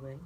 way.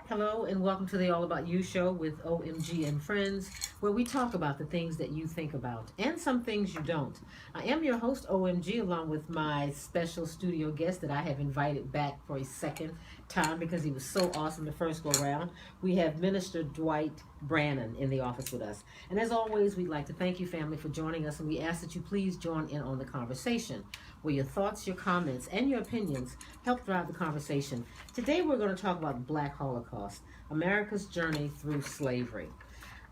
Hello and welcome to the All About You show with OMG and friends, where we talk about the things that you think about and some things you don't. I am your host, OMG, along with my special studio guest that I have invited back for a second time because he was so awesome the first go round. We have Minister Dwight Brannon in the office with us. And as always, we'd like to thank you, family, for joining us, and we ask that you please join in on the conversation, where your thoughts, your comments, and your opinions help drive the conversation. Today we're going to talk about the Black Holocaust, America's journey through slavery.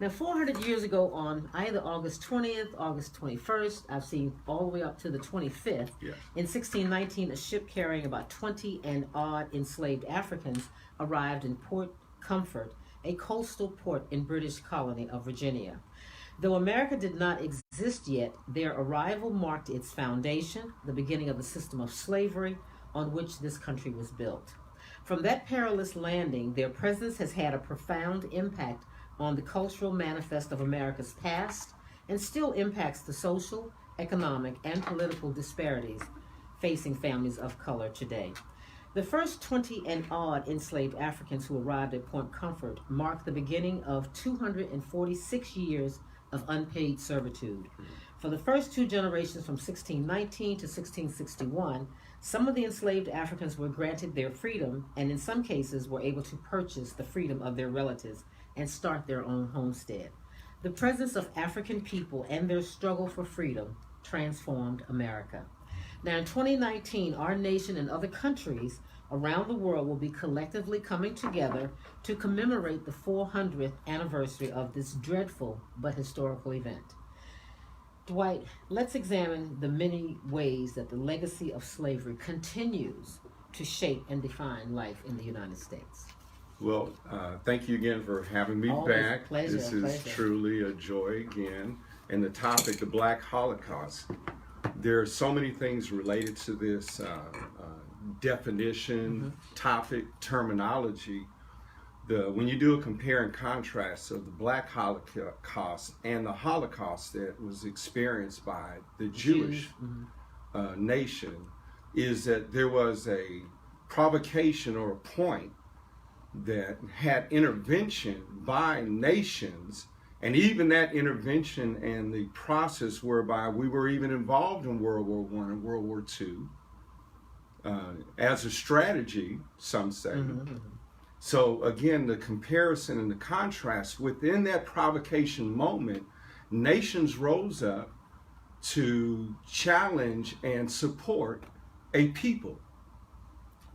Now, 400 years ago on either August 20th, August 21st, I've seen all the way up to the 25th, in 1619, a ship carrying about 20 and odd enslaved Africans arrived in Port Comfort, a coastal port in British colony of Virginia. Though America did not exist yet, their arrival marked its foundation, the beginning of the system of slavery on which this country was built. From that perilous landing, their presence has had a profound impact on the cultural manifest of America's past and still impacts the social, economic, and political disparities facing families of color today. The first 20 and odd enslaved Africans who arrived at Point Comfort marked the beginning of 246 years of unpaid servitude. For the first two generations from 1619 to 1661, some of the enslaved Africans were granted their freedom and in some cases were able to purchase the freedom of their relatives and start their own homestead. The presence of African people and their struggle for freedom transformed America. Now in 2019, our nation and other countries around the world will be collectively coming together to commemorate the 400th anniversary of this dreadful but historical event. Dwight, let's examine the many ways that the legacy of slavery continues to shape and define life in the United States. Well, thank you again for having me Always back. Pleasure, this is truly a joy again. And the topic, the Black Holocaust. There are so many things related to this definition, topic, terminology. When you do a compare and contrast of the Black Holocaust and the Holocaust that was experienced by the Jewish nation, is that there was a provocation or a point that had intervention by nations, and even that intervention and the process whereby we were even involved in World War I and World War II as a strategy, some say. So again, the comparison and the contrast within that provocation moment, nations rose up to challenge and support a people.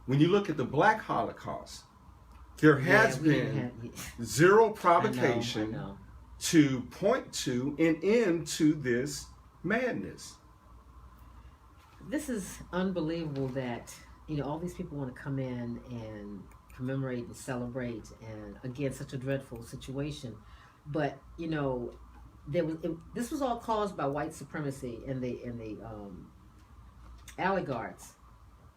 When you look at the Black Holocaust, there has been zero provocation to point to an end to this madness. This is unbelievable that, all these people want to come in and commemorate and celebrate, and again, such a dreadful situation. But, this was all caused by white supremacy and the oligarchs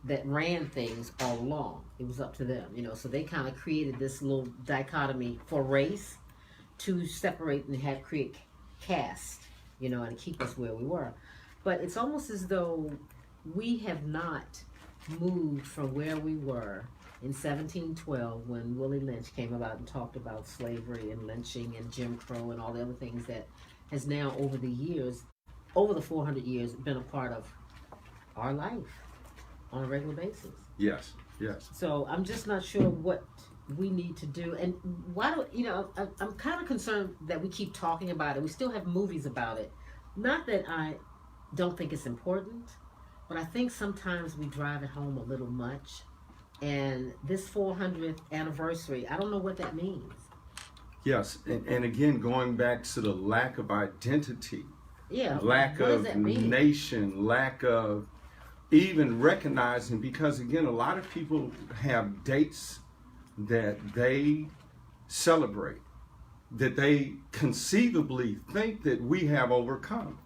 that ran things all along. It was up to them, so they kind of created this little dichotomy for race to separate and create caste, and keep us where we were. But it's almost as though we have not moved from where we were in 1712 when Willie Lynch came about and talked about slavery and lynching and Jim Crow and all the other things that has now over the 400 years, been a part of our life on a regular basis. Yes. So I'm just not sure what we need to do, and why do I'm kind of concerned that we keep talking about it. We still have movies about it. Not that I don't think it's important, but I think sometimes we drive it home a little much. And this 400th anniversary, I don't know what that means. Yes, and again, going back to the lack of identity, lack what of does that mean? nation, lack of even recognizing, because again, a lot of people have dates that they celebrate, that they conceivably think that we have overcome.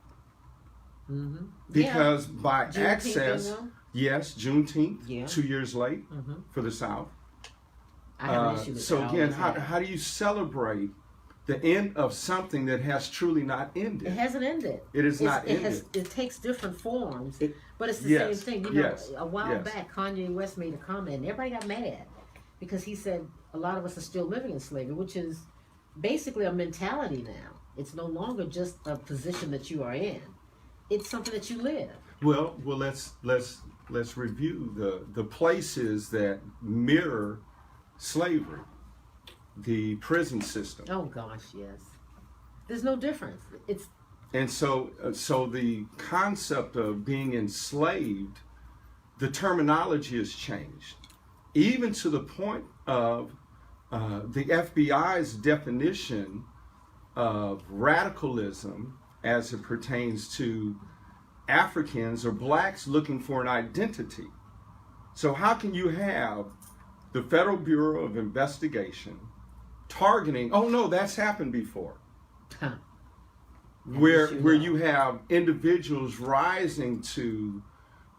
Because by Juneteenth access, yes, Juneteenth, 2 years late for the South. I have an issue with so that. again, how do you celebrate the end of something that has truly not ended. It hasn't ended. It is not ended. It takes different forms, but it's the Yes, same thing. You know, yes, a while yes. back, Kanye West made a comment, and everybody got mad because he said a lot of us are still living in slavery, which is basically a mentality now. It's no longer just a position that you are in; it's something that you live. Well, let's review the places that mirror slavery. The prison system. Oh gosh, yes. There's no difference. It's And so the concept of being enslaved, the terminology has changed, even to the point of the FBI's definition of radicalism as it pertains to Africans or blacks looking for an identity. So how can you have the Federal Bureau of Investigation targeting, oh no, that's happened before, where you have individuals rising to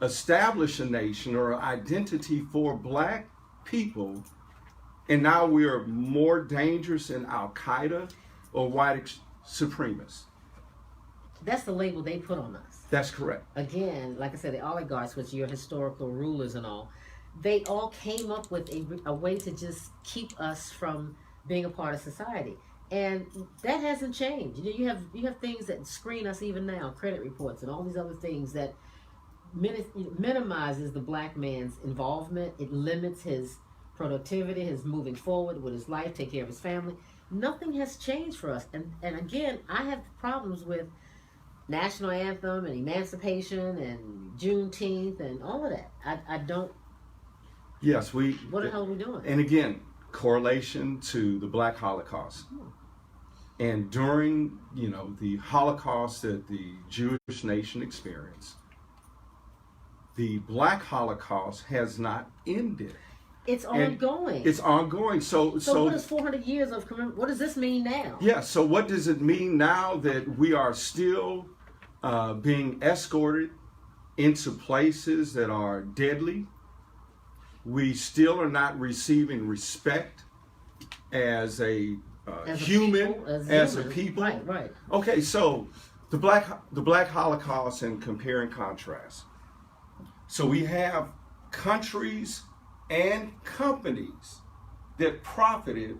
establish a nation or an identity for black people, and now we are more dangerous than Al-Qaeda or white supremacists. That's the label they put on us. That's correct. Again, like I said, the oligarchs, which are your historical rulers and all, they all came up with a way to just keep us from being a part of society, and that hasn't changed. You know, you have things that screen us even now, credit reports and all these other things that minimizes the black man's involvement. It limits his productivity, his moving forward with his life, take care of his family. Nothing has changed for us, and again, I have problems with national anthem and emancipation and Juneteenth and all of that. I don't. Yes, What the hell are we doing? And again, correlation to the Black Holocaust. And during, the Holocaust that the Jewish nation experienced, the Black Holocaust has not ended. It's ongoing. It's ongoing. So what is 400 years of what does this mean now? Yeah, so what does it mean now that we are still being escorted into places that are deadly? We still are not receiving respect as a human, as a people. Right. Okay, so the Black Holocaust and compare and contrast. So we have countries and companies that profited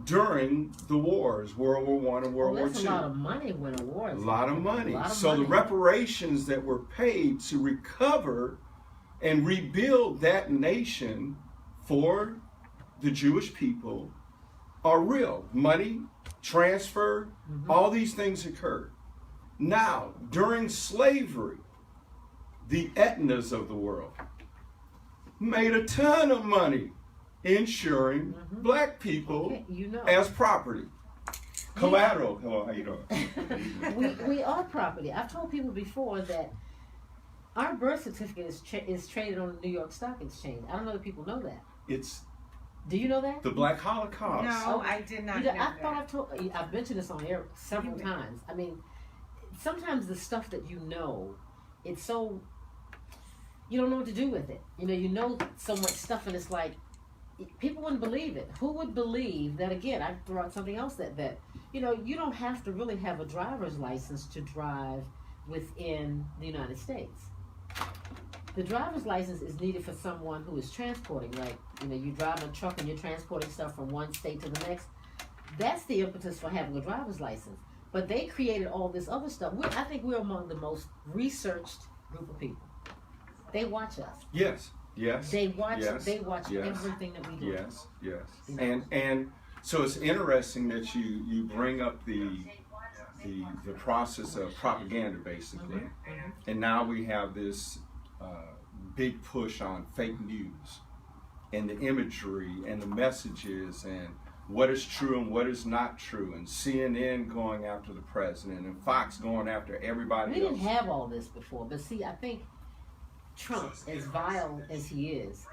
during the wars, World War I and World War II. That's a lot of money when a war is. A lot of money. So the reparations that were paid to recover and rebuild that nation for the Jewish people are real. Money, transfer, all these things occurred. Now, during slavery, the Etnas of the world made a ton of money insuring black people as property. Collateral. Hello, how you doing? we are property. I've told people before that our birth certificate is traded on the New York Stock Exchange. I don't know that people know that. Do you know that? The Black Holocaust. No, I did not know that. I've mentioned this on air several times. I mean, sometimes the stuff that you know, it's so, you don't know what to do with it. You know so much stuff, and it's like, people wouldn't believe it. Who would believe that? Again, I throw out something else that you don't have to really have a driver's license to drive within the United States. The driver's license is needed for someone who is transporting, like, you drive a truck and you're transporting stuff from one state to the next. That's the impetus for having a driver's license. But they created all this other stuff. I think we're among the most researched group of people. They watch us. Yes. They watch. Yes. They watch Yes. everything that we do. Yes. And so it's interesting that you bring up the process of propaganda, basically, and now we have this big push on fake news and the imagery and the messages and what is true and what is not true, and CNN going after the president and Fox going after everybody else. We didn't have all this before, but see, I think Trump, as vile as he is,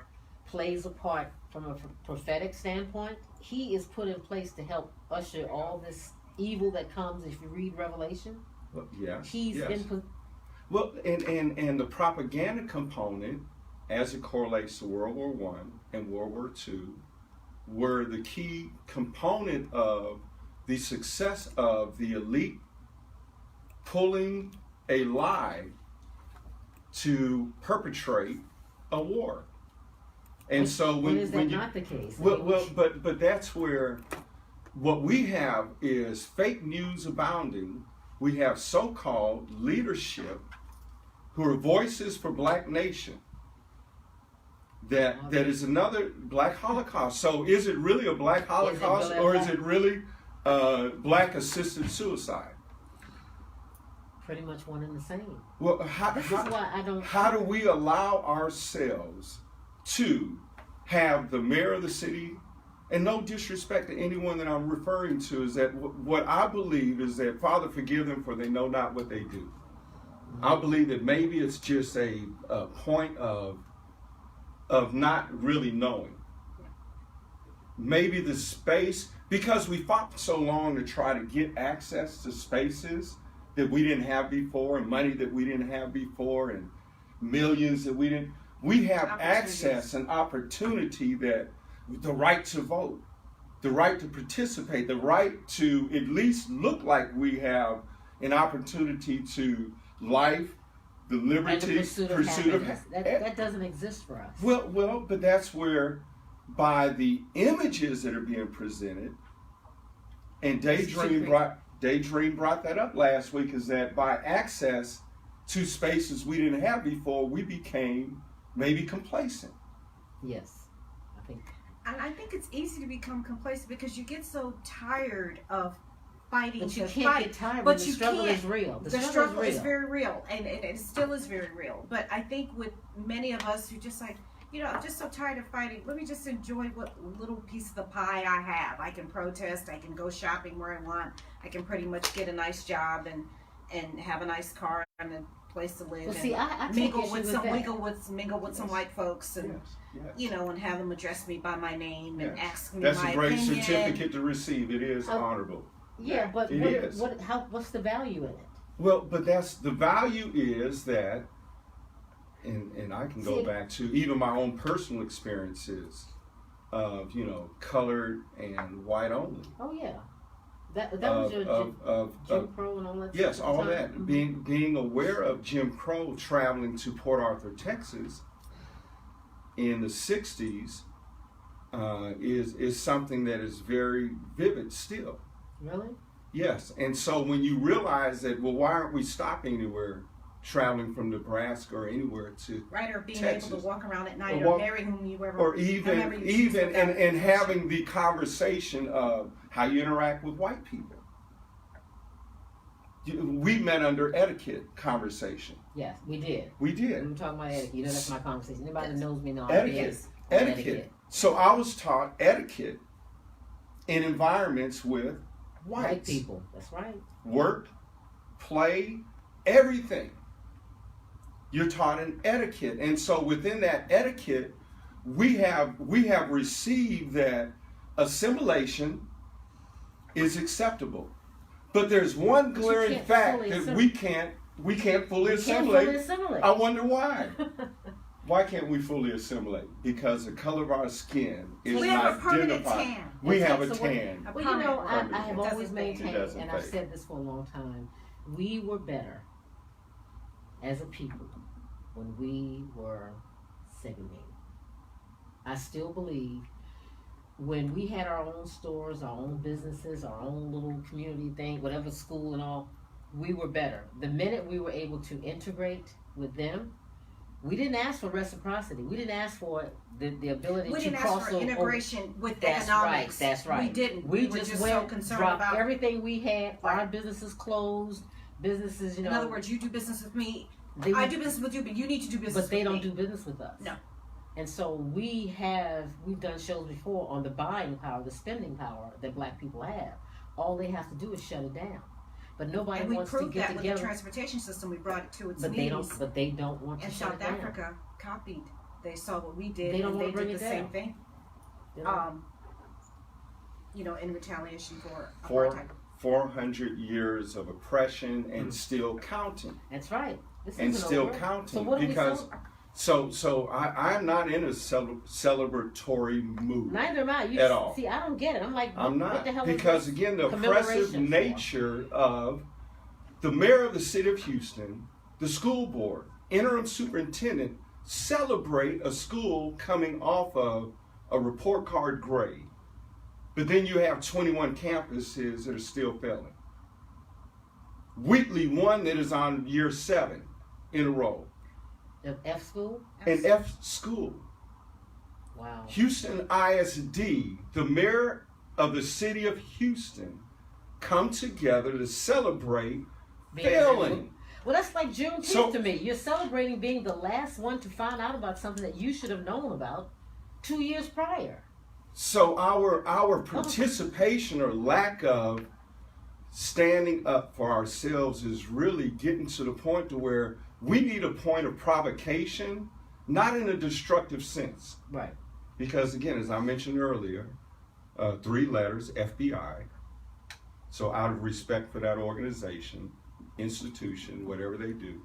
plays a part from a prophetic standpoint. He is put in place to help usher all this evil that comes. If you read Revelation, he's in. Well, and the propaganda component, as it correlates to World War I and World War II, were the key component of the success of the elite pulling a lie to perpetrate a war. And so when is that not the case? But that's where what we have is fake news abounding. We have so-called leadership who are voices for Black nation. That is another Black Holocaust. So is it really a Black Holocaust, or is it really Black assisted suicide? Pretty much one and the same. Well, this is why I don't. How do we allow ourselves to have the mayor of the city? And no disrespect to anyone that I'm referring to, is that what I believe is that, Father, forgive them, for they know not what they do. I believe that maybe it's just a point of not really knowing. Maybe the space, because we fought so long to try to get access to spaces that we didn't have before, and money that we didn't have before, and millions that we didn't. We have access and opportunity, that the right to vote, the right to participate, the right to at least look like we have an opportunity to life, the liberty, and the pursuit of happiness. That doesn't exist for us. Well, but that's where, by the images that are being presented, and Daydream brought that up last week, is that by access to spaces we didn't have before, we became maybe complacent. Yes, I think. And I think it's easy to become complacent because you get so tired of fighting. But you to can't fight, get tired. But the you struggle can't. is real. The struggle is very real, and it still is very real. But I think with many of us who just like, I'm just so tired of fighting. Let me just enjoy what little piece of the pie I have. I can protest. I can go shopping where I want. I can pretty much get a nice job and have a nice car and a place to live. Well, see, I mingle with some white folks, and yes. And have them address me by my name and ask me That's my a great opinion. certificate to receive. It is honorable. Yeah, but what's the value in it? Well, but that's the value is that, and I can go back to even my own personal experiences of colored and white only. Oh yeah, that was your Jim Crow and all that. Yes, all that. Mm-hmm. Being aware of Jim Crow, traveling to Port Arthur, Texas, in the '60s, is something that is very vivid still. Really? Yes, and so when you realize that, well, why aren't we stopping anywhere, traveling from Nebraska or anywhere to or being Texas, able to walk around at night, or marry whom you ever, or even and having the conversation of how you interact with white people. We met under etiquette conversation. Yes, we did. We did. We were talking about etiquette. That's my conversation. Anybody that knows me knows etiquette. So I was taught etiquette in environments with white people. That's right. Work, play, everything. You're taught an etiquette, and so within that etiquette, we have received that assimilation is acceptable. But there's one glaring fact that we can't fully assimilate. I wonder why. Why can't we fully assimilate? Because the color of our skin is not identified. We have a tan. Well, I have always maintained, and I've said this for a long time, we were better as a people when we were segregated. I still believe when we had our own stores, our own businesses, our own little community thing, whatever, school and all, we were better. The minute we were able to integrate with them, we didn't ask for reciprocity. We didn't ask for the ability to cross over. We didn't ask for integration with economics. That's right. We didn't. We were just went, so concerned dropped about everything we had. Right. Our businesses closed. Businesses, In other words, you do business with me. I do business with you, but you need to do business with me. But they don't do business with us. No. And so we've done shows before on the buying power, the spending power that Black people have. All they have to do is shut it down. But nobody wants to get together. And we proved that with the transportation system. We brought it to its knees. But they don't want to shut it down. And South Africa copied. They saw what we did, they don't and want they to did the same thing. In retaliation for apartheid. 400 years of oppression and still counting. That's right. And still counting, because So I'm not in a celebratory mood. Neither am I. At all. See, I don't get it. I'm like, I'm what not. the hell Because is this again, the oppressive commemoration for? nature of the mayor of the city of Houston, the school board, interim superintendent celebrate a school coming off of a report card grade. But then you have 21 campuses that are still failing. Wheatley, one that is on year 7 in a row. An F school? An F school. Wow. Houston ISD, the mayor of the city of Houston, come together to celebrate failing. Well, that's like Juneteenth So- to me. You're celebrating being the last one to find out about something that you should have known about 2 years prior. So our participation or lack of standing up for ourselves is really getting to the point to where we need a point of provocation, not in a destructive sense. Right. Because again, as I mentioned earlier, 3 letters, FBI. So out of respect for that organization, institution, whatever they do,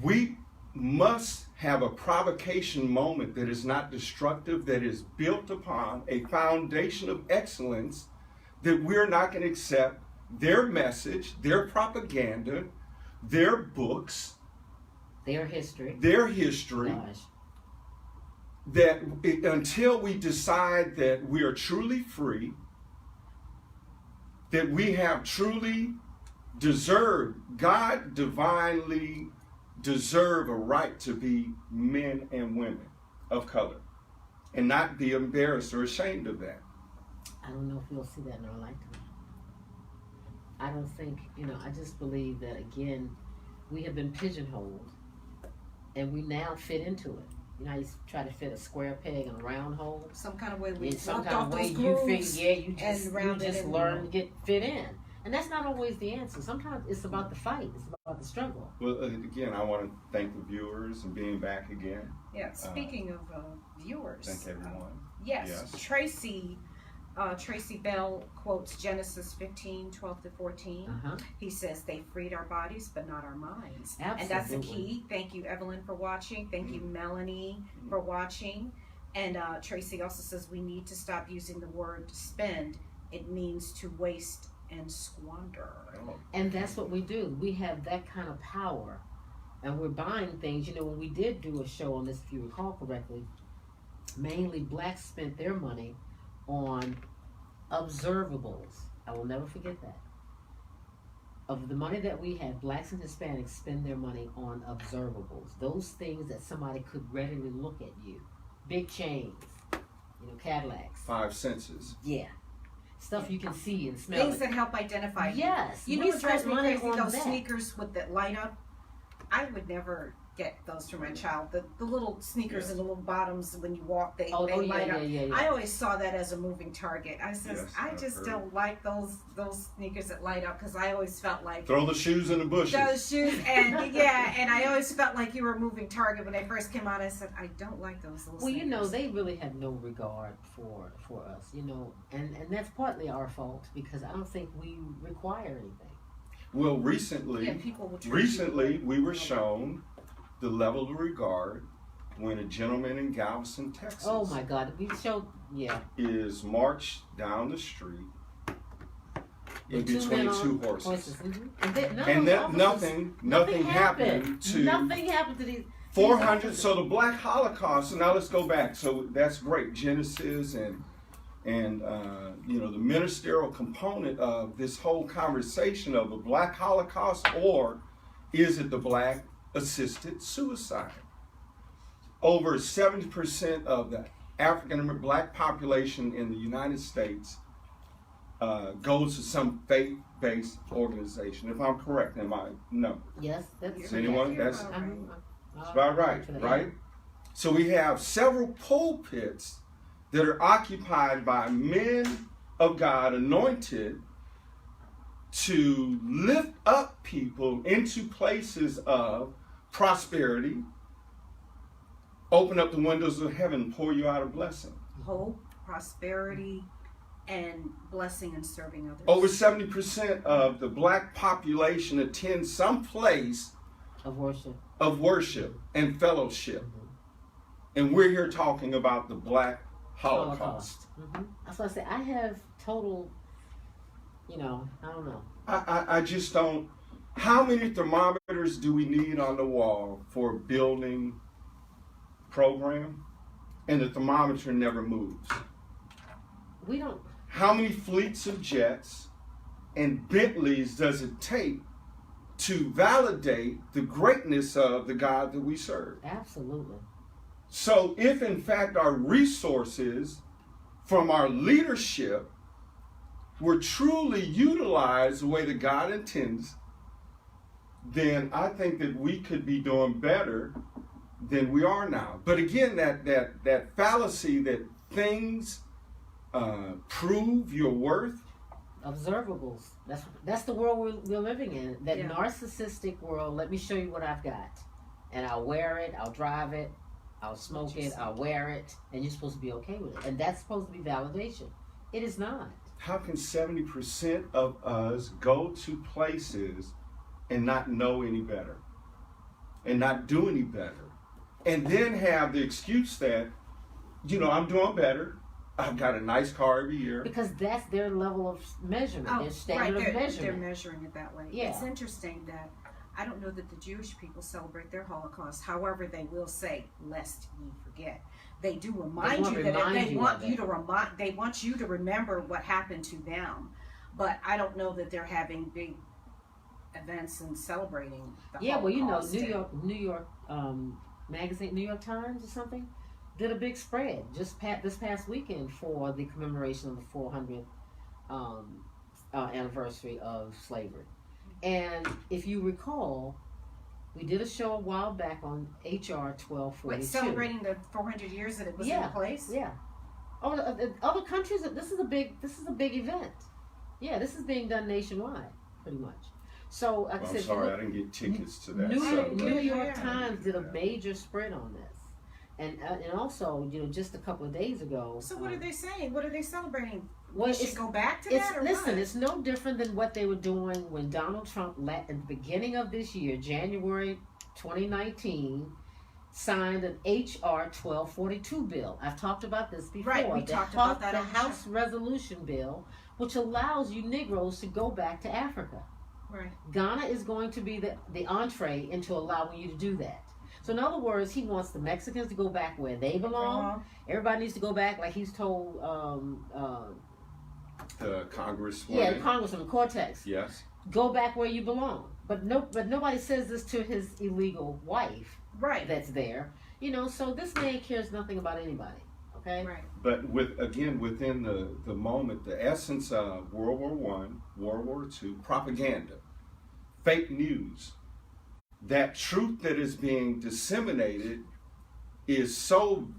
we must have a provocation moment that is not destructive, that is built upon a foundation of excellence, that we're not going to accept their message, their propaganda, their books, Their history. Gosh. That until we decide that we are truly free, that we have truly deserved, God divinely deserve a right to be men and women of color and not be embarrassed or ashamed of that. I don't know if we'll see that in our lifetime. I don't think, I just believe that, again, we have been pigeonholed and we now fit into it. You know, how you try to fit a square peg in a round hole. Some kind of way we In some worked kind off of way those you grooves you and rounded just and- learn to get fit in. And that's not always the answer. Sometimes it's about the fight. It's about the struggle. Well, again, I want to thank the viewers and being back again. Yeah, speaking of viewers. Thank everyone. Yes. Tracy Bell quotes Genesis 15:12-14. Uh-huh. He says they freed our bodies but not our minds. Absolutely. And that's the key. Thank you, Evelyn, for watching. Thank you, Melanie, for watching. And Tracy also says we need to stop using the word spend. It means to waste and squander. And that's what we do. We have that kind of power. And we're buying things. You know, when we did do a show on this, if you recall correctly, mainly blacks spent their money on observables. I will never forget that. Of the money that we had, blacks and Hispanics spend their money on observables. Those things that somebody could readily look at you. Big chains, Cadillacs. 5 senses. Yeah. Stuff you can see and smell. Things that help identify you. Yes. You know We what drives spent me money crazy? on Those that. sneakers with that light up. I would never get those for my child. The little sneakers Yes. and the little bottoms when you walk, they Oh, light up. yeah. I always saw that as a moving target. I says, Yes, I I've just heard. don't like those sneakers that light up because I always felt like Throw the shoes in the bushes. those shoes and and I always felt like you were a moving target when they first came out. I said, I don't like those little Well, sneakers. they really have no regard for us, and that's partly our fault because I don't think we require anything. Well, recently People will treat you- we were shown the level of regard when a gentleman in Galveston, Texas, Oh my God, we showed, yeah. is marched down the street in With two between men on two horses. Mhm. And, they, none And of that those officers- nothing happened to Nothing happened to these 400. So the Black Holocaust. So now let's go back. So that's great. Genesis and the ministerial component of this whole conversation of the Black Holocaust, or is it the Black assisted suicide? Over 70% of the African American Black population in the United States goes to some faith-based organization. If I'm correct, no? Yes, that's Is anyone? That's Right. about right, right? So we have several pulpits that are occupied by men of God, anointed to lift up people into places of prosperity, open up the windows of heaven, pour you out a blessing. Hope, prosperity, and blessing and serving others. Over 70% of the Black population attend some place of worship and fellowship. And we're here talking about the Black Holocaust. That's why I say I have total, I don't know. I just don't. How many thermometers do we need on the wall for a building program? And the thermometer never moves. We don't. How many fleets of jets and Bentleys does it take to validate the greatness of the God that we serve? Absolutely. So if in fact our resources from our leadership were truly utilized the way that God intends, then I think that we could be doing better than we are now. But again, that fallacy that things prove your worth. Observables. That's the world we're living in. That narcissistic world. Let me show you what I've got, and I'll wear it. I'll drive it. I'll smoke it. I'll wear it, and you're supposed to be okay with it. And that's supposed to be validation. It is not. How can 70% of us go to places and not know any better, and not do any better, and then have the excuse that, I'm doing better. I've got a nice car every year. Because that's their level of measurement, their standard of measurement. They're measuring it that way. Yeah. It's interesting that I don't know that the Jewish people celebrate their Holocaust. However, they will say, "Lest ye forget." They do remind you that they want you to remember what happened to them. But I don't know that they're having big events and celebrating the Holocaust. Well, New York magazine, New York Times or something, did a big spread this past weekend for the commemoration of the 400th anniversary of slavery. And if you recall, we did a show a while back on HR 1242. Wait, celebrating the 400 years that it was in place? Yeah. Other countries, this is a big event. Yeah, this is being done nationwide, pretty much. So, like I said, I'm sorry, I didn't get tickets to that. New York Times did a major spread on this. And also, just a couple of days ago. So what are they saying? What are they celebrating? Well, we should go back to that, or listen, what? It's no different than what they were doing when Donald Trump, at the beginning of this year, January 2019, signed an HR 1242 bill. I've talked about this before. Right, we talked about that the on the House resolution bill, which allows you Negroes to go back to Africa. Right. Ghana is going to be the entree into allowing you to do that. So in other words, he wants the Mexicans to go back where they belong. Everybody needs to go back, like he's told the Congresswoman. Yeah, Congressman Cortex. Yes. Go back where you belong. But nobody says this to his illegal wife. Right. That's there. So this man cares nothing about anybody. Okay. Right. But within the moment, the essence of World War I, World War II, propaganda, fake news, that truth that is being disseminated is so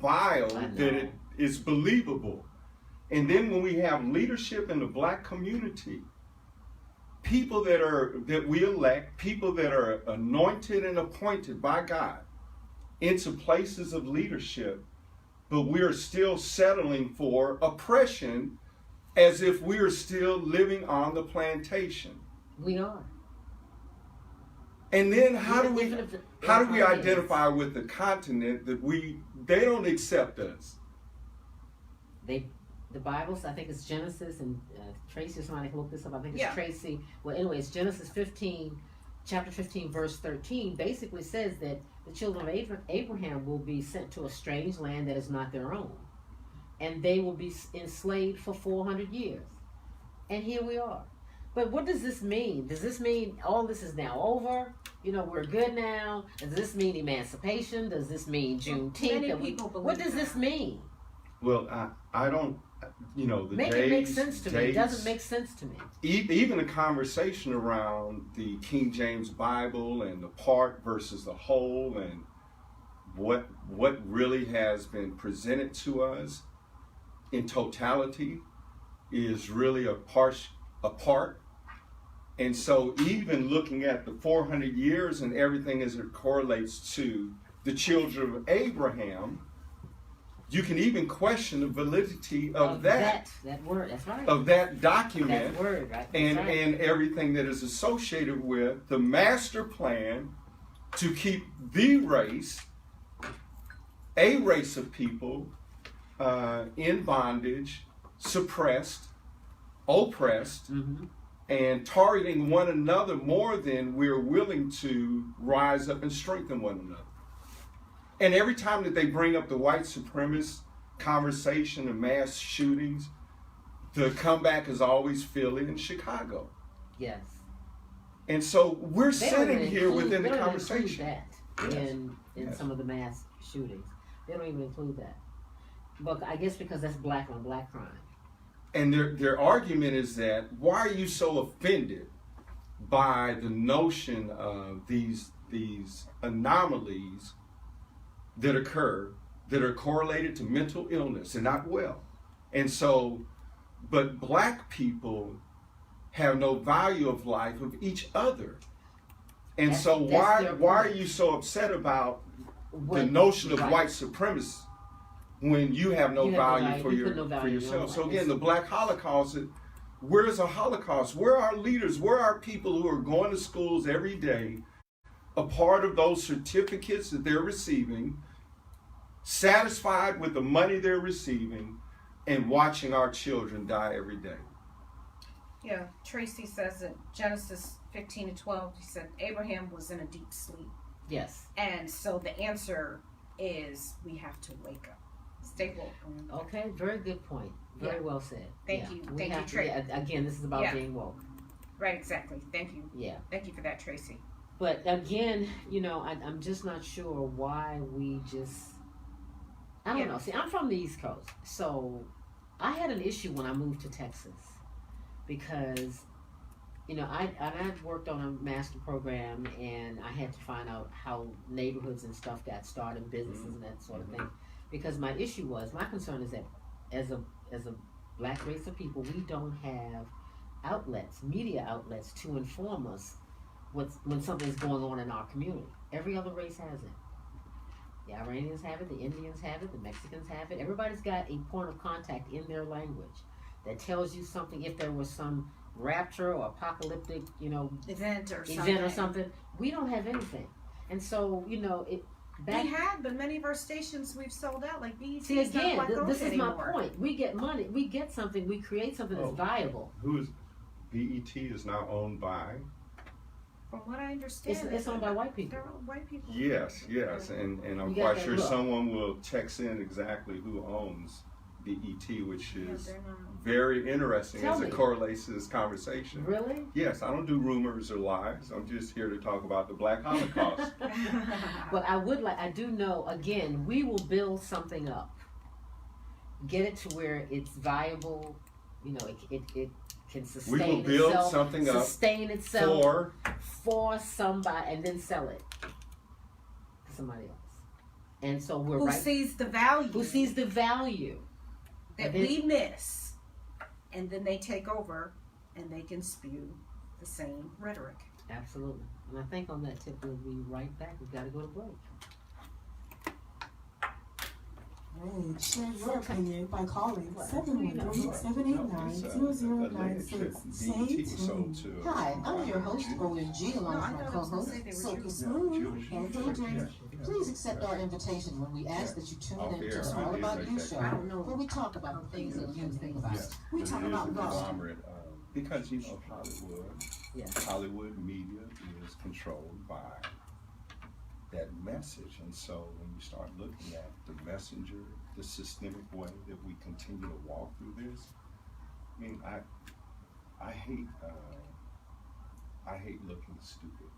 vile that it is believable. And then when we have leadership in the Black community, people that we elect, people that are anointed and appointed by God into places of leadership, but we're still settling for oppression as if we are still living on the plantation. We are. And then how do we identify with the continent that they don't accept us? The Bible, I think it's Genesis, and Tracy or somebody can look this up. I think it's Tracy. Well, anyway, it's Genesis 15, chapter 15, verse 13. Basically says that the children of Abraham will be sent to a strange land that is not their own, and they will be enslaved for 400 years. And here we are. But what does this mean? Does this mean all this is now over? We're good now? Does this mean emancipation? Does this mean Juneteenth? Many people believe what does this mean? Well, I don't, Make it make sense to me. It doesn't make sense to me. Even a conversation around the King James Bible and the part versus the whole, and what really has been presented to us in totality is really a part. And so even looking at the 400 years and everything as it correlates to the children of Abraham, you can even question the validity of that word. That's right. Of that document, that word, right? and everything that is associated with the master plan to keep a race of people, in bondage, suppressed, oppressed, and targeting one another more than we're willing to rise up and strengthen one another. And every time that they bring up the white supremacist conversation and mass shootings, the comeback is always Philly and Chicago. Yes. And so we're sitting here within the conversation. In some of the mass shootings. They don't even include that. But I guess because that's black on black crime. And their argument is that, why are you so offended by the notion of these anomalies that occur that are correlated to mental illness and not well? And so, but black people have no value of life of each other. And so why are you so upset about the notion of white supremacy when you have no value for yourself? So again, the Black Holocaust, where's the Holocaust? Where are our leaders? Where are people who are going to schools every day, a part of those certificates that they're receiving, satisfied with the money they're receiving, and watching our children die every day? Yeah, Tracy says in Genesis 15:12, he said Abraham was in a deep sleep. Yes. And so the answer is we have to wake up. Stay woke. Okay, very good point. Very well said. Thank you, Tracy. Again, this is about being woke. Right, exactly. Thank you. Yeah. Thank you for that, Tracy. But again, I'm just not sure why we just, I don't know. See, I'm from the East Coast, so I had an issue when I moved to Texas because, I worked on a master program and I had to find out how neighborhoods and stuff got started, businesses and that sort of thing. Because my concern is that as a black race of people, we don't have media outlets to inform us when something's going on in our community. Every other race has it. The Iranians have it, the Indians have it, the Mexicans have it. Everybody's got a point of contact in their language that tells you something. If there was some rapture or apocalyptic, event or something, we don't have anything. And so, we had, but many of our stations we've sold out, like BET. See, again, this is my point. We get money, we get something, we create something that's viable. BET is now owned by? From what I understand, it's owned by white people. They're all white people. Yes, and I'm quite sure someone will text in exactly who owns BET, which is very interesting as it correlates to this conversation. Really? Yes, I don't do rumors or lies. I'm just here to talk about the Black Holocaust. But I do know, again, we will build something up, get it to where it's viable, it can sustain itself. We will build something up for somebody, and then sell it to somebody else. And so who sees the value. Who sees the value that we miss, and then they take over and they can spew the same rhetoric. Absolutely. And I think on that tip we'll be right back. We've got to go to break. Great. Share your opinion by calling 713-789-0096. Stay tuned. Hi, I'm your host, OMG, along with my co-host, Silky Smooth and DJ. Please accept our invitation when we ask that you tune in to All About You show, where we talk about the things that you think about. We talk about love. Because Hollywood media is controlled by that message. And so when you start looking at the messenger, the systemic way that we continue to walk through this, I mean, I hate looking stupid.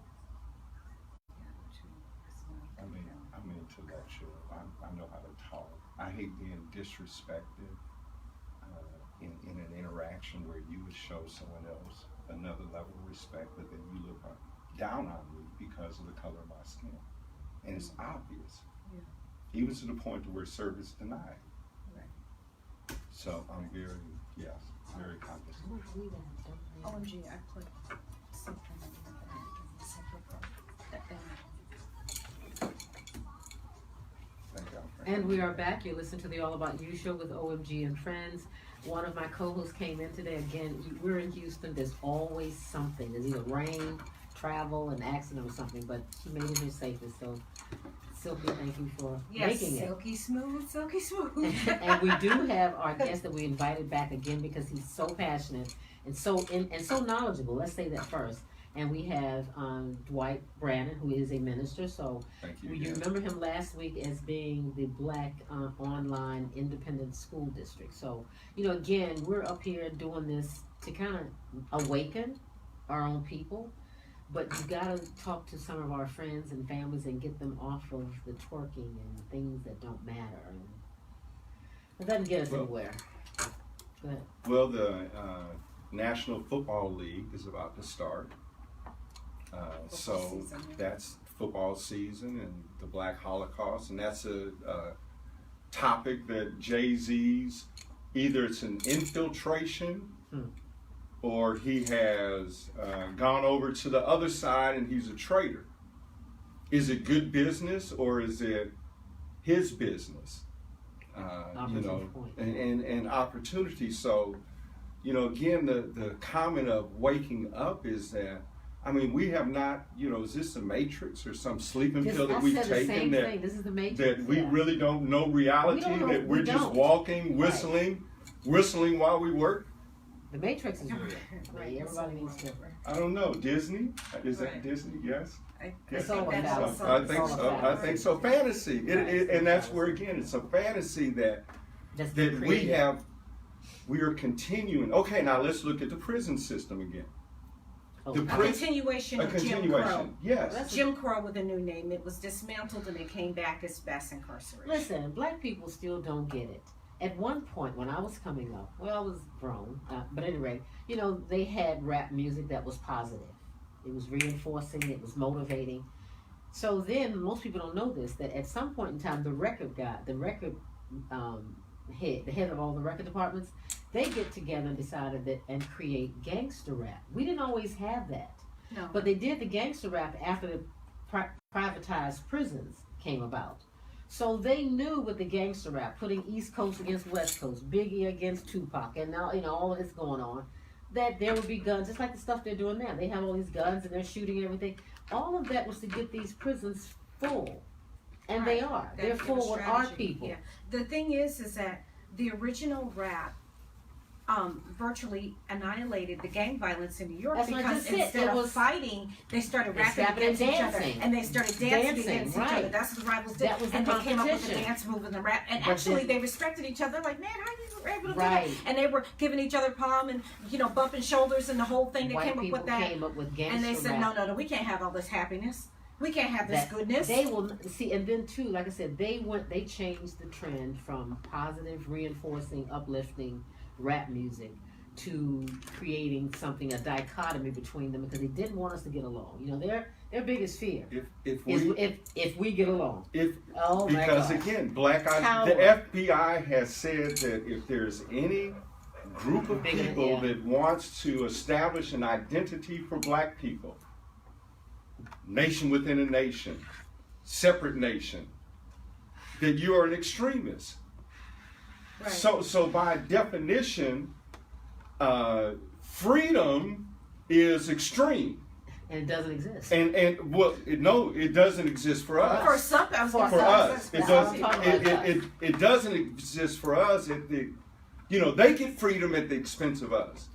I mean, I'm intellectual. I know how to talk. I hate being disrespected in an interaction where you would show someone else another level of respect, but then you look down on me because of the color of my skin. And it's obvious, even to the point to where service denied. Right. So I'm very cognizant. OMG, I put something in Thank you, And we are back. You listen to the All About You show with OMG and Friends. One of my co-hosts came in today. Again, we're in Houston. There's always something. There's either rain, travel, an accident or something, but she made it here safely. So, Silky, thank you for making it. Silky smooth, silky smooth. And we do have our guest that we invited back again because he's so passionate and so knowledgeable. Let's say that first. And we have Dwight Brannon, who is a minister. So Thank you. you remember him last week as being the Black Online Independent School District. So, again, we're up here doing this to kind of awaken our own people. But you got to talk to some of our friends and families and get them off of the twerking and things that don't matter. And it doesn't get us anywhere. Go ahead. Well, the National Football League is about to start. So that's football season and the Black Holocaust, and that's a topic that Jay-Z's, either it's an infiltration or he has gone over to the other side and he's a traitor. Is it good business or is it his business? And opportunity. So, again, the comment of waking up is that, we have not, is this the Matrix or some sleeping pill that we've taken This is the Matrix, that we really don't know reality, that we're just walking, whistling while we work? The Matrix is real. Right. Everybody needs to. I don't know. Disney? Is that Disney? Yes. I It's think all that's about- I think so. I think so. Fantasy. And that's where, again, it's a fantasy that we are continuing. Okay, now let's look at the prison system again. Oh, a continuation of Jim Crow. Yes. Jim Crow with a new name. It was dismantled and it came back as mass incarceration. Listen, black people still don't get it. At one point, when I was coming up, I was grown, but anyway, they had rap music that was positive. It was reinforcing, it was motivating. So then, most people don't know this, that at some point in time, the head of all the record departments, they get together and decided that and create gangster rap. We didn't always have that. No. But they did the gangster rap after the privatized prisons came about. So they knew with the gangster rap, putting East Coast against West Coast, Biggie against Tupac, and now, all of this going on, that there would be guns, just like the stuff they're doing now. They have all these guns and they're shooting everything. All of that was to get these prisons full. And they are. They're full with our people. Yeah. The thing is that the original rap virtually annihilated the gang violence in New York because instead of fighting, they started rapping against each other and they started dancing against each other. That's what the rivals did. And they came up with the dance move and the rap. And actually, they respected each other. Like, man, how you were able to do that? And they were giving each other palm and bumping shoulders and the whole thing. They came up with that. And they said, no, we can't have all this happiness. We can't have this goodness. They will see, and then too, like I said, they changed the trend from positive, reinforcing, uplifting rap music to creating a dichotomy between them because they didn't want us to get along. Their biggest fear if we get along. Because again, the FBI has said that if there's any group of people that wants to establish an identity for black people, nation within a nation, separate nation, that you are an extremist. Right. So by definition, freedom is extreme. And it doesn't exist. It doesn't exist for us. For some, for us, it doesn't exist for us. They get freedom at the expense of us.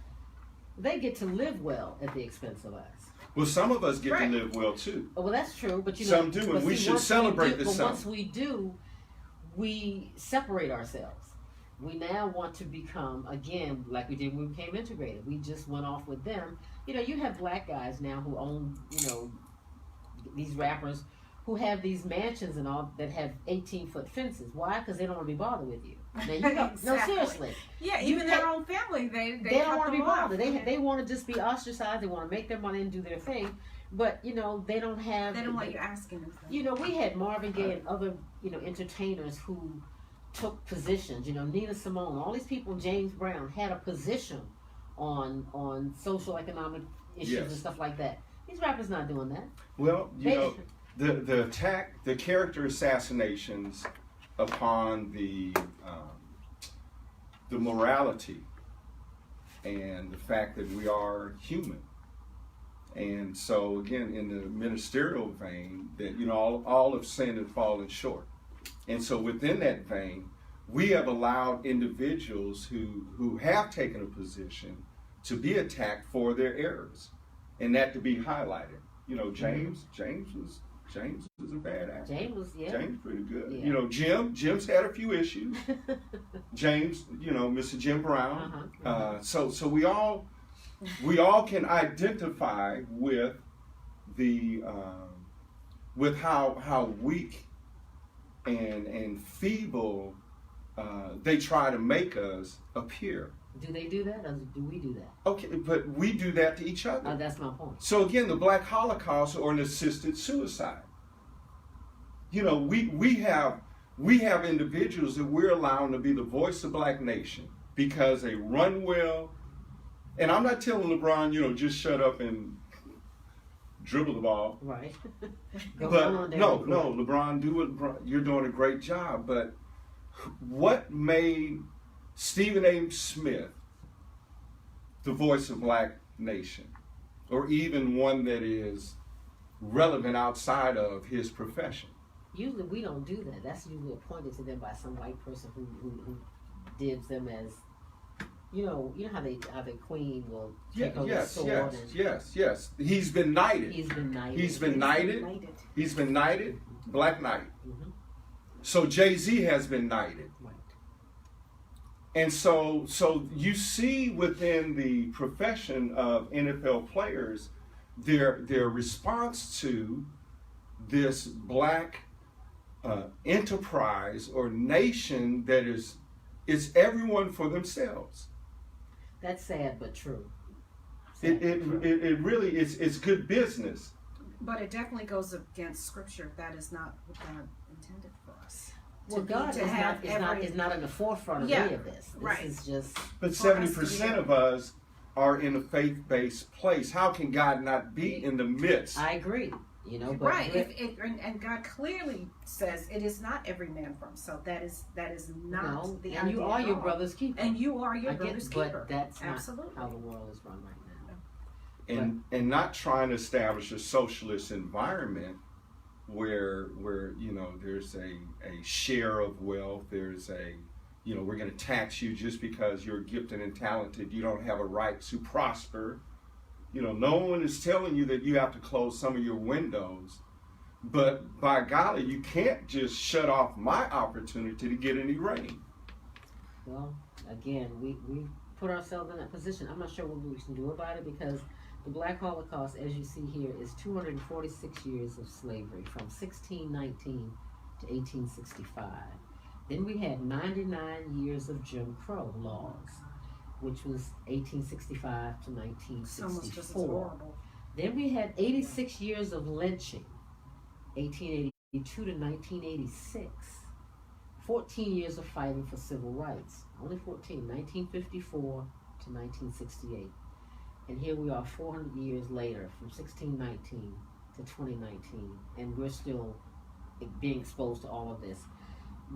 They get to live well at the expense of us. Well, some of us get to live well too. Well, that's true, but some do, and we should celebrate this. But once we do, we separate ourselves. We now want to become, again, like we did when we became integrated. We just went off with them. You have black guys now who own, these rappers who have these mansions and all that have 18-foot fences. Why? Because they don't want to be bothered with you. Now, exactly. No, seriously. Yeah, even their own family, they don't want to be bothered. They want to just be ostracized. They want to make their money and do their thing. But, they don't have... They don't want you asking them. We had Marvin Gaye and other, entertainers who took positions. Nina Simone, all these people, James Brown, had a position on social economic issues and stuff like that. These rappers not doing that. Well, the attack, the character assassinations upon the morality and the fact that we are human. And so again, in the ministerial vein, that all have sinned and fallen short. And so within that vein, we have allowed individuals who have taken a position to be attacked for their errors, and that to be highlighted. James was a bad actor. James pretty good. Yeah. Jim's had a few issues. James, Mr. Jim Brown. So we all can identify with the with how weak and feeble they try to make us appear. Do they do that, or do we do that? Okay, but we do that to each other. That's my point. So again, the Black Holocaust or an assisted suicide. We have individuals that we're allowing to be the voice of Black nation because they run well. And I'm not telling LeBron, just shut up and dribble the ball. Right. But no, LeBron, do what you're doing a great job. But what made Stephen A. Smith the voice of Black nation, or even one that is relevant outside of his profession? Usually we don't do that. That's usually appointed to them by some white person who dibs them as, how the queen will take over the sword. Yes. He's been knighted. Black Knight. Mm-hmm. So Jay-Z has been knighted. Right. And so you see within the profession of NFL players, their response to this Black enterprise or nation that is everyone for themselves. That's sad but true. It really is. It's good business. But it definitely goes against Scripture. That is not what God intended for us. Well, God is not in the forefront of any of this. This is just. But 70% of us are in a faith-based place. How can God not be in the midst? I agree. But right. And God clearly says it is not every man from. So that is not the idea. And you are your brother's keeper. And you are your brother's keeper. But that's absolutely not how the world is run right now. And not trying to establish a socialist environment where there's a share of wealth. There's we're going to tax you just because you're gifted and talented. You don't have a right to prosper. No one is telling you that you have to close some of your windows, but by golly, you can't just shut off my opportunity to get any rain. Well, again, we put ourselves in that position. I'm not sure what we can do about it, because the Black Holocaust, as you see here, is 246 years of slavery from 1619 to 1865. Then we had 99 years of Jim Crow laws, which was 1865 to 1964. Then we had 86 years of lynching, 1882 to 1986. 14 years of fighting for civil rights, only 14, 1954 to 1968. And here we are 400 years later, from 1619 to 2019, and we're still being exposed to all of this.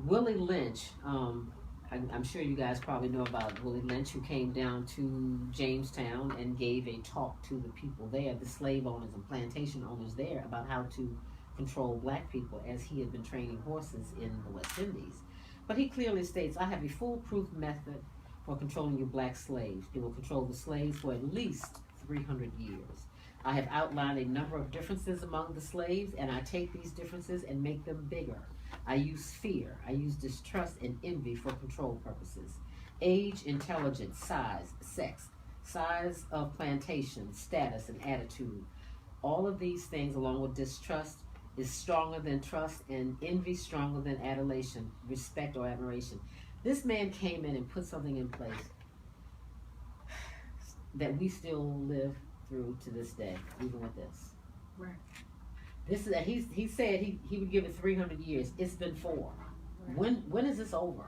Willie Lynch, I'm sure you guys probably know about Willie Lynch, who came down to Jamestown and gave a talk to the people there, the slave owners and plantation owners there, about how to control Black people, as he had been training horses in the West Indies. But he clearly states, I have a foolproof method for controlling your Black slaves. You will control the slaves for at least 300 years. I have outlined a number of differences among the slaves, and I take these differences and make them bigger. I use fear, I use distrust and envy for control purposes. Age, intelligence, size, sex, size of plantation, status, and attitude. All of these things, along with distrust, is stronger than trust, and envy stronger than adulation, respect, or admiration. This man came in and put something in place that we still live through to this day, even with this. Right. This is he said he would give it 300 years. It's been 4. Right. When is this over?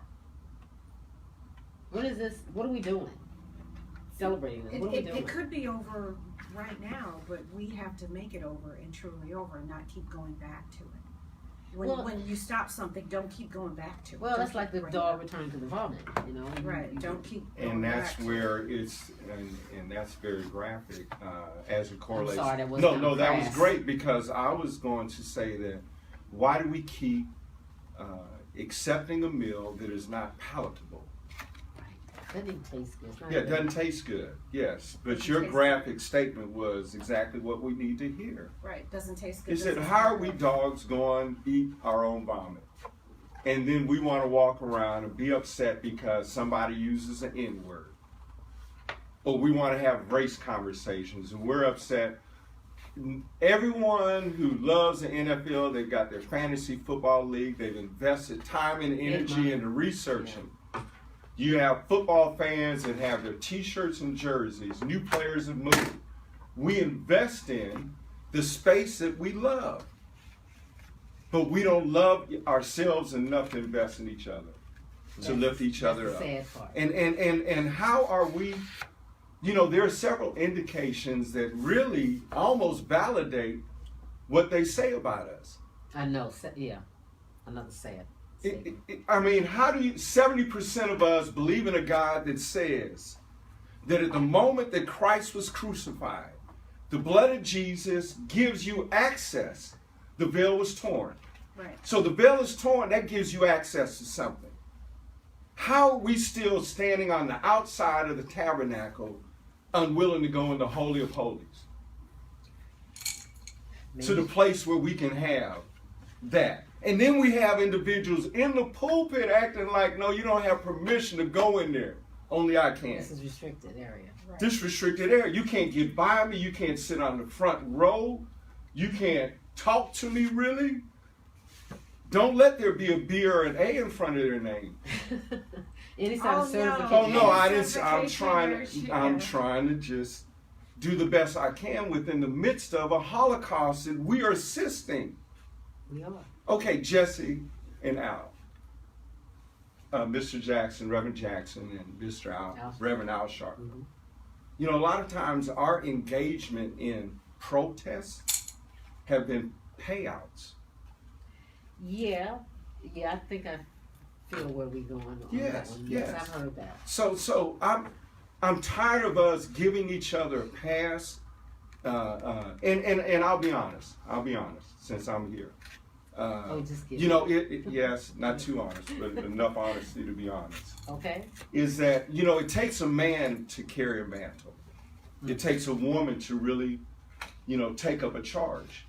When is this? What are we doing? Celebrating this? What are we doing? It could be over right now, but we have to make it over and truly over, and not keep going back to it. When you stop something, don't keep going back to it. Well, that's like the dog returning to the vomit, you know. Right. Don't keep going And that's back where it's, and that's very graphic as a correlation. I'm sorry, that was no, that was crass. great, because I was going to say that why do we keep accepting a meal that is not palatable? That didn't taste good. It's not Yeah, it good. doesn't taste good, yes. But Doesn't your taste graphic statement was exactly what we need to hear. Right. Doesn't taste good. He said, doesn't how smell are we good. dogs going to eat our own vomit? And then we want to walk around and be upset because somebody uses an N-word. Or we want to have race conversations and we're upset. Everyone who loves the NFL, they've got their fantasy football league, they've invested time and energy into researching. You have football fans that have their t-shirts and jerseys, new players have moved. We invest in the space that we love. But we don't love ourselves enough to invest in each other, to lift each other That's up. the sad part. And how are we, you know, there are several indications that really almost validate what they say about us. I know. Yeah. Another sad. I mean, how do you, 70% of us believe in a God that says that at the moment that Christ was crucified, the blood of Jesus gives you access. The veil was torn. Right. So the veil is torn, that gives you access to something. How are we still standing on the outside of the tabernacle, unwilling to go in the Holy of Holies? To the place where we can have that. And then we have individuals in the pulpit acting like, no, you don't have permission to go in there. Only I can. This is restricted area. Right. This restricted area. You can't get by me. You can't sit on the front row. You can't talk to me, really. Don't let there be a B or an A in front of their name. Any sort of Oh, certification. Oh no, I didn't. Certification I'm trying to just do the best I can within the midst of a Holocaust that we are assisting. We are. Okay, Jesse and Al, Mr. Jackson, Reverend Jackson, and Mr. Al, Reverend Al Sharp. Mhm. You know, a lot of times our engagement in protests have been payouts. Yeah. I think I feel where we're going on Yes, that one. yes. I've heard that. So I'm tired of us giving each other a pass. And I'll be honest, since I'm here. Just kidding. You know, yes, not too honest, but enough honesty to be honest. Okay. Is that, you know, it takes a man to carry a mantle. It takes a woman to really, you know, take up a charge,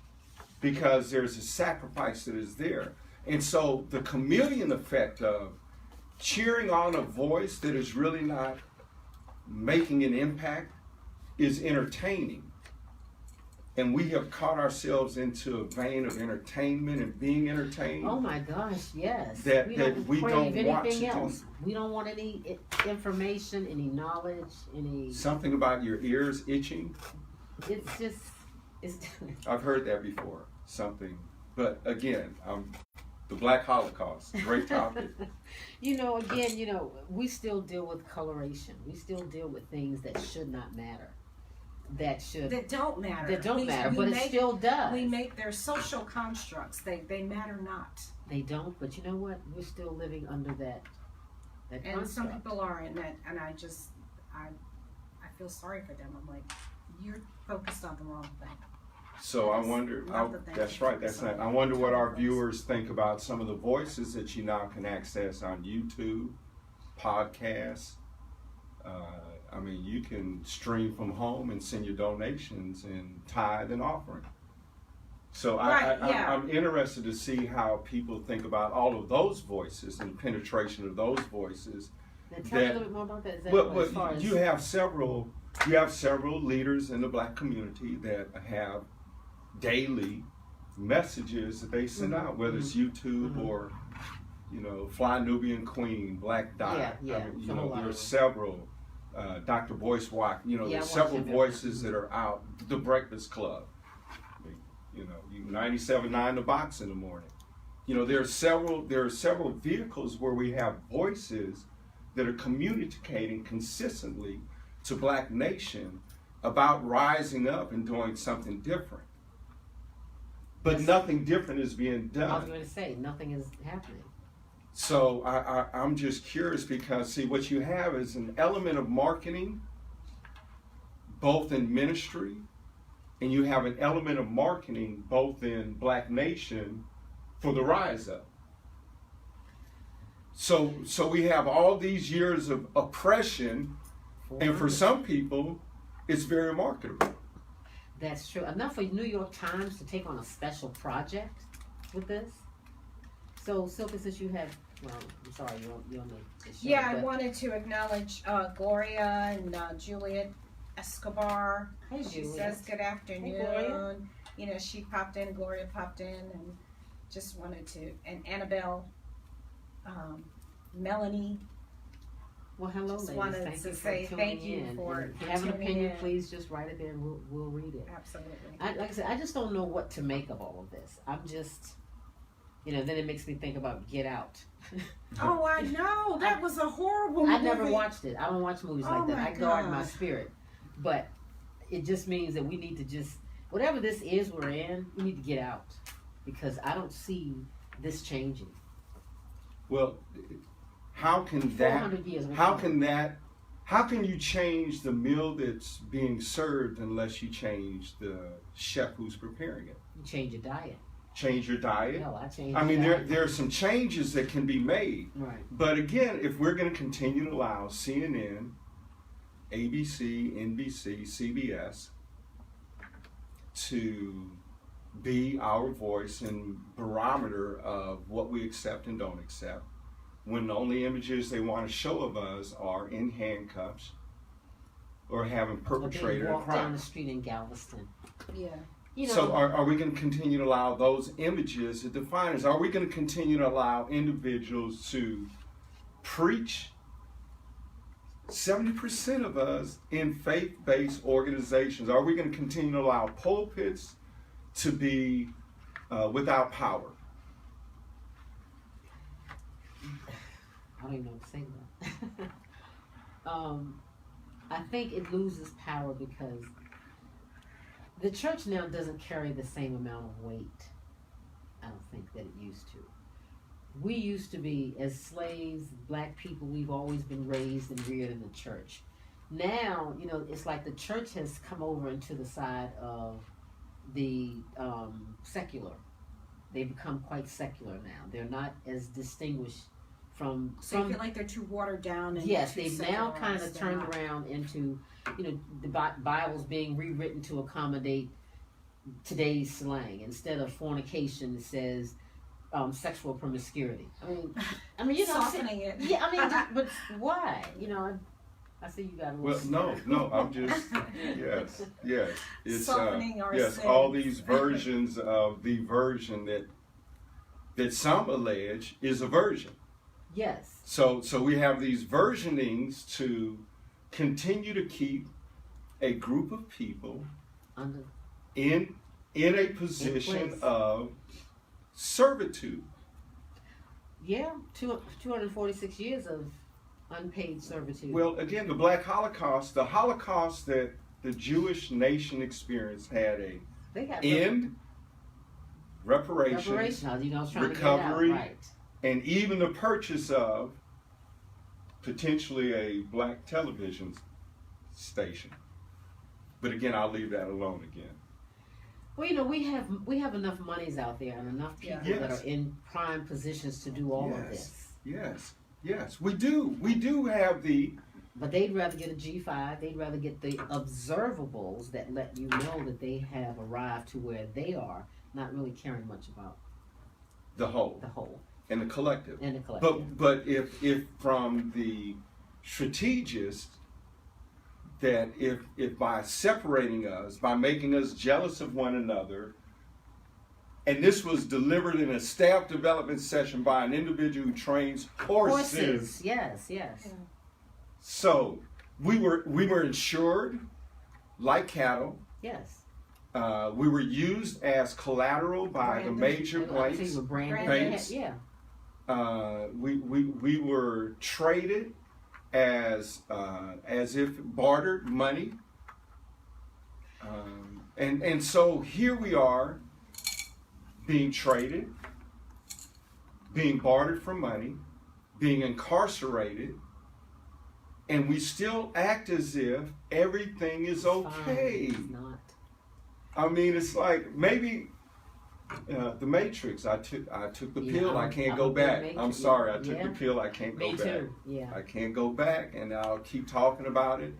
because there's a sacrifice that is there. And so the chameleon effect of cheering on a voice that is really not making an impact is entertaining. And we have caught ourselves into a vein of entertainment and being entertained. Oh my gosh, yes. That we crave don't want anything to do. else. We don't want any information, any knowledge, any. Something about your ears itching. It's just. It's. I've heard that before. Something. But again, the Black Holocaust, great topic. Again, we still deal with coloration. We still deal with things that should not matter. That don't matter. That don't matter, but it still does. We make their social constructs. They matter not. They don't, but you know what? We're still living under that And construct. some people are in that, and I feel sorry for them. I'm like, you're focused on the wrong thing. So I wonder, that's right, that's not, I wonder what our viewers think about some of the voices that you now can access on YouTube, podcasts. I mean, you can stream from home and send your donations and tithe and offering. So I'm interested to see how people think about all of those voices and penetration of those voices. Now tell me a little bit more about that. As far as you have several leaders in the Black community that have daily messages that they send out, whether it's YouTube or, Fly Nubian Queen, Black Dot. Yeah, I mean, there are several. Dr. Boyce Watt, there's several voices that are out. The Breakfast Club, 97.9 The Box in the morning. There are several vehicles where we have voices that are communicating consistently to Black Nation about rising up and doing something different. but nothing different is being I was done. going to say, nothing is happening. So I'm just curious because, see, what you have is an element of marketing, both in ministry, and you have an element of marketing both in Black Nation for the Rise Up. So we have all these years of oppression, and for some people, it's very marketable. That's true. Enough for New York Times to take on a special project with this. So, Silky, since you have, well, I'm sorry, you're on the show. Yeah, I wanted to acknowledge Gloria and Juliet Escobar. Hey, She Juliet. says good afternoon. Hey, Gloria. You know, she popped in, Gloria popped in, and just wanted to, and Annabelle, Melanie. Well, hello, Just ladies. wanted Thank to you say for thank tuning you in. for And if you have an tuning opinion, in. please just write it there and we'll read it. Absolutely. Like I said, I just don't know what to make of all of this. I'm just, then it makes me think about Get Out. Oh, I know. That was a horrible movie. I never watched it. I don't watch movies like that. my I guard my gosh. spirit. But it just means that we need to just, whatever this is we're in, we need to get out. Because I don't see this changing. Well, how can that? 400 years. How can you change the meal that's being served unless you change the chef who's preparing it? You change your diet. Change your diet. No, I changed. I mean, your diet. there are some changes that can be made. Right. But again, if we're going to continue to allow CNN, ABC, NBC, CBS to be our voice and barometer of what we accept and don't accept, when the only images they want to show of us are in handcuffs or having perpetrated a walk down crime. the street in Galveston. Yeah. So are we going to continue to allow those images to define us? Are we going to continue to allow individuals to preach? 70% of us in faith-based organizations, are we going to continue to allow pulpits to be without power? I don't even know what to say to that. I think it loses power because the church now doesn't carry the same amount of weight, I don't think, that it used to. We used to be, as slaves, Black people, we've always been raised and reared in the church. Now, it's like the church has come over into the side of the secular. They become quite secular now. They're not as distinguished from. So you feel like they're too watered down. And Yes, too they've now kind of secularized. turned around into, the Bible's being rewritten to accommodate today's slang. Instead of fornication, it says sexual promiscuity. I mean, Softening it. Yeah, but why? I see you got a little. Well, no, I'm just yes. It's Softening our yes, sins. all these versions of the version that some allege is a version. Yes. So we have these versionings to continue to keep a group of people in a position place. of servitude. Yeah, 246 years of unpaid servitude. Well, again, the Black Holocaust, the Holocaust that the Jewish nation experienced had they got end, reparations, reparation. I was trying recovery, to get out. Right. and even the purchase of potentially a black television station. But again, I'll leave that alone again. Well, we have enough monies out there and enough people Yes. that are in prime positions to do all of this. Yes, we do. We do have the. But they'd rather get a G5. They'd rather get the observables that let you know that they have arrived to where they are, not really caring much about The whole. And the collective. But if from the strategists, that if by separating us, by making us jealous of one another, and this was delivered in a staff development session by an individual who trains horses. Yes. So we were insured like cattle. Yes. We were used as collateral by the major banks. Yeah. We were traded as if bartered money, and so here we are being traded, being bartered for money, being incarcerated, and we still act as if everything is okay. It's not. I mean, it's like maybe the Matrix. I took the pill. I can't go back. I'm sorry. I took the pill. I can't go back. Yeah. I can't go back, and I'll keep talking about it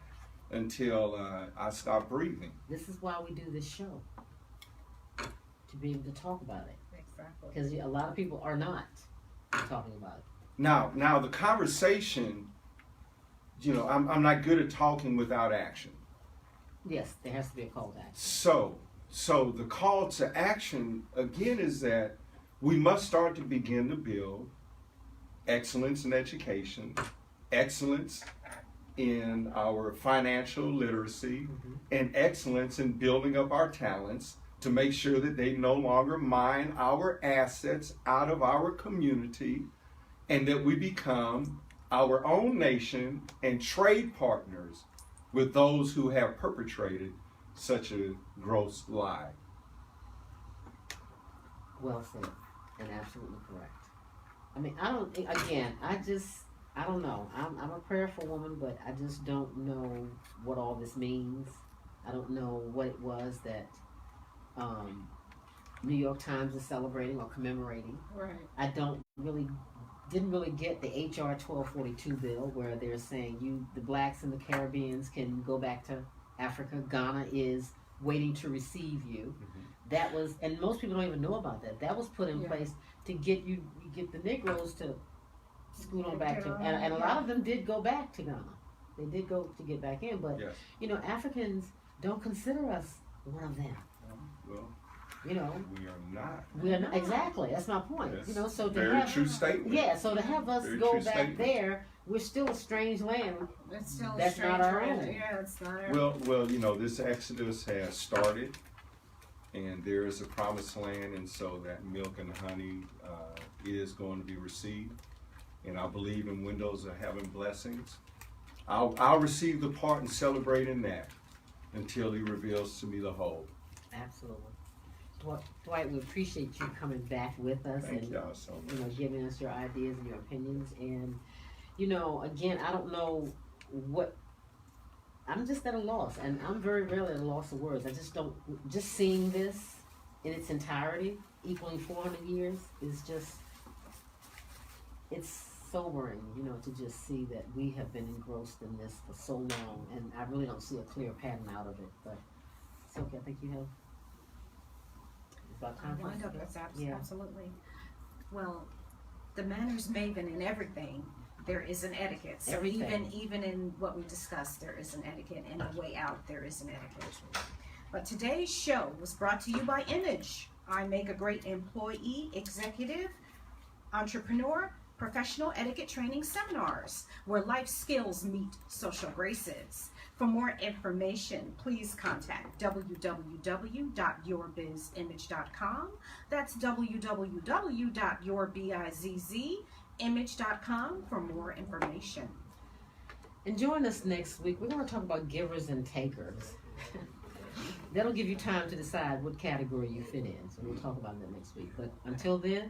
until I stop breathing. This is why we do this show, to be able to talk about it. Exactly. Because a lot of people are not talking about it. Now the conversation. You know, I'm not good at talking without action. Yes, there has to be a call to action. So the call to action again is that we must start to begin to build excellence in education, excellence in our financial literacy, and excellence in building up our talents to make sure that they no longer mine our assets out of our community, and that we become our own nation and trade partners with those who have perpetrated such a gross lie. Well said, and absolutely correct. I mean, I don't know. I'm a prayerful woman, but I just don't know what all this means. I don't know what it was that New York Times is celebrating or commemorating. Right. I didn't really get the HR 1242 bill where they're saying the blacks and the Caribbeans can go back to Africa. Ghana is waiting to receive you. That was, and most people don't even know about that. That was put in place to get the Negroes to scoot on back to, and a lot of them did go back to Ghana. They did go to get back in, but Africans don't consider us one of them. Well, we are not. We are not, exactly. That's my point. Yes. So to Very have, true statement. Yeah, so to have us Very go true back statement. there, we're still a strange land. It's still That's not our own. Yeah, it's not our own. Well, this exodus has started, and there is a promised land, and so that milk and honey is going to be received. And I believe in windows of heaven blessings. I'll receive the part and celebrate in that until He reveals to me the whole. Absolutely. Dwight, we appreciate you coming back with us. Thank and y'all so much. Giving us your ideas and your opinions. And again, I don't know what. I'm just at a loss, and I'm very rarely at a loss of words. I just don't. Just seeing this in its entirety, equaling 400 years, is just. It's sobering, to just see that we have been engrossed in this for so long, and I really don't see a clear pattern out of it. But it's okay. I think you have. About time for us to go? Absolutely. Well, the manners maven in everything, there is an etiquette. So even in what we discussed, there is an etiquette, and the way out, there is an etiquette. But today's show was brought to you by Image. I make a great employee, executive, entrepreneur, professional etiquette training seminars where life skills meet social graces. For more information, please contact www.yourbizimage.com. That's www.yourbizzimage.com for more information. And join us next week. We're going to talk about givers and takers. That'll give you time to decide what category you fit in. So we'll talk about that next week. But until then,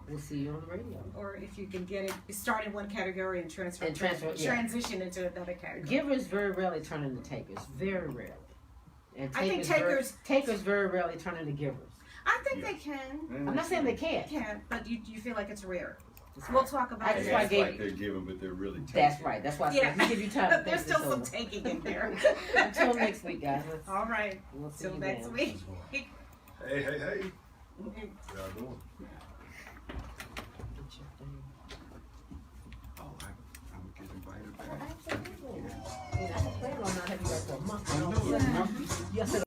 we'll see you on the radio. Or if you can get it, start in one category and transition into another category. Givers very rarely turn into takers. Very rarely. And I think takers very rarely turn into givers. I think they can. I'm not saying they can't. They can, but you feel like it's rare. We'll talk about it. They act like they're giving, but they're really taking. That's right. That's why I said we give you time. There's still some taking in there. Until next week, guys. All right. We'll see Till you next then. week. Hey. How y'all doing? Oh, I'm gonna get invited back. Absolutely. I plan on not having you back for a month. I know. Yes,